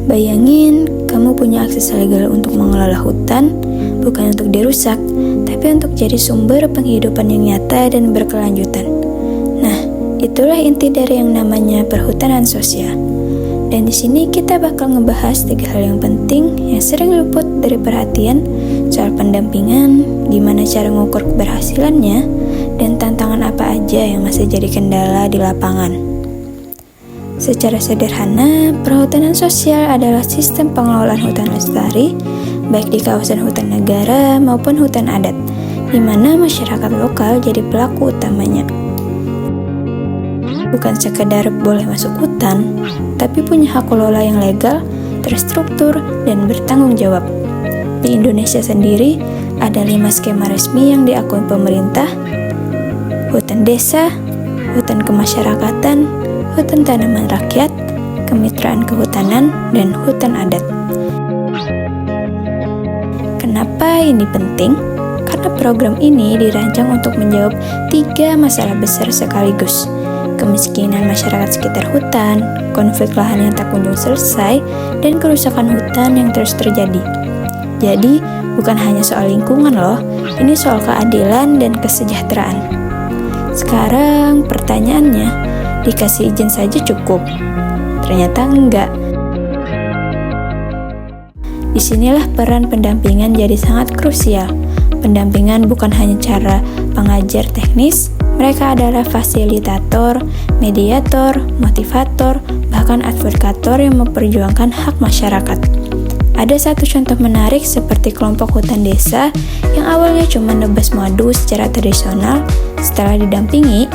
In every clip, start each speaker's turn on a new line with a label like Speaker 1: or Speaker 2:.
Speaker 1: Bayangin, kamu punya akses legal untuk mengelola hutan, bukan untuk dirusak, tapi untuk jadi sumber penghidupan yang nyata dan berkelanjutan. Nah, itulah inti dari yang namanya perhutanan sosial. Dan di sini kita bakal ngebahas 3 hal yang penting yang sering luput dari perhatian soal pendampingan, gimana cara mengukur keberhasilannya, dan tantangan apa aja yang masih jadi kendala di lapangan. Secara sederhana, perhutanan sosial adalah sistem pengelolaan hutan lestari, baik di kawasan hutan negara maupun hutan adat, di mana masyarakat lokal jadi pelaku utamanya. Bukan sekedar boleh masuk hutan, tapi punya hak kelola yang legal, terstruktur, dan bertanggung jawab. Di Indonesia sendiri, ada 5 skema resmi yang diakui pemerintah: hutan desa, hutan kemasyarakatan, hutan tanaman rakyat, kemitraan kehutanan, dan hutan adat. Kenapa ini penting? Karena program ini dirancang untuk menjawab 3 masalah besar sekaligus: kemiskinan masyarakat sekitar hutan, konflik lahan yang tak kunjung selesai, dan kerusakan hutan yang terus terjadi. Jadi, bukan hanya soal lingkungan loh, ini soal keadilan dan kesejahteraan. Sekarang pertanyaannya, dikasih izin saja cukup? Ternyata enggak. Disinilah peran pendampingan jadi sangat krusial. Pendampingan bukan hanya cara pengajar teknis, mereka adalah fasilitator, mediator, motivator, bahkan advokator yang memperjuangkan hak masyarakat. Ada satu contoh menarik seperti kelompok hutan desa yang awalnya cuma nebas madu secara tradisional. Setelah didampingi,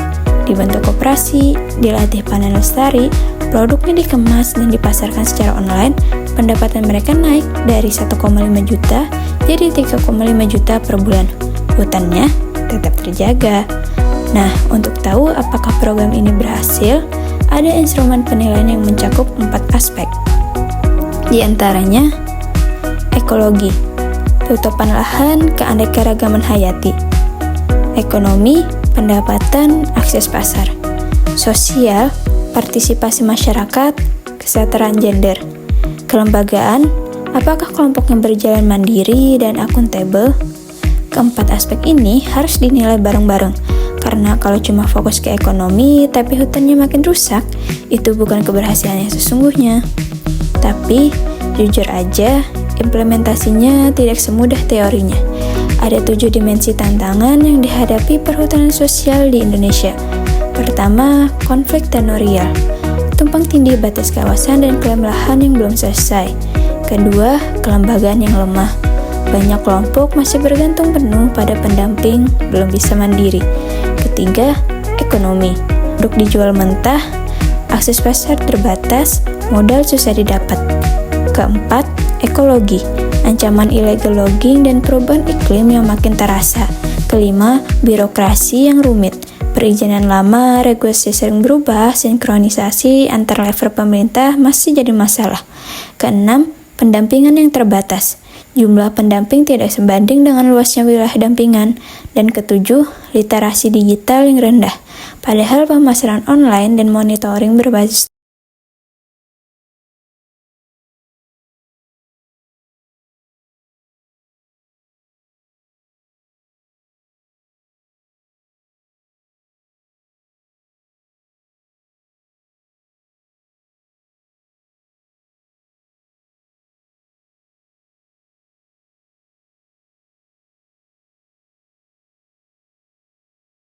Speaker 1: dibentuk koperasi, dilatih panen lestari, produknya dikemas dan dipasarkan secara online, pendapatan mereka naik dari 1,5 juta jadi 3,5 juta per bulan. Hutannya tetap terjaga. Nah, untuk tahu apakah program ini berhasil, ada instrumen penilaian yang mencakup 4 aspek. Di antaranya, ekologi, tutupan lahan, keanekaragaman hayati; ekonomi, pendapatan, akses pasar; sosial, partisipasi masyarakat, kesetaraan gender; kelembagaan, apakah kelompoknya berjalan mandiri dan akuntabel. Keempat aspek ini harus dinilai bareng-bareng, karena kalau cuma fokus ke ekonomi tapi hutannya makin rusak, itu bukan keberhasilan yang sesungguhnya. Tapi, jujur aja, implementasinya tidak semudah teorinya. Ada 7 dimensi tantangan yang dihadapi perhutanan sosial di Indonesia. Pertama, konflik tenurial, tumpang tindih batas kawasan dan klaim lahan yang belum selesai. Kedua, kelembagaan yang lemah. Banyak kelompok masih bergantung penuh pada pendamping, belum bisa mandiri. Ketiga, ekonomi. Produk dijual mentah, akses pasar terbatas, modal susah didapat. Keempat, ekologi. Ancaman illegal logging dan perubahan iklim yang makin terasa. Kelima, birokrasi yang rumit. Perizinan lama, regulasi sering berubah, sinkronisasi antar level pemerintah masih jadi masalah. Keenam, pendampingan yang terbatas. Jumlah pendamping tidak sebanding dengan luasnya wilayah dampingan. Dan ketujuh, literasi digital yang rendah. Padahal pemasaran online dan monitoring berbasis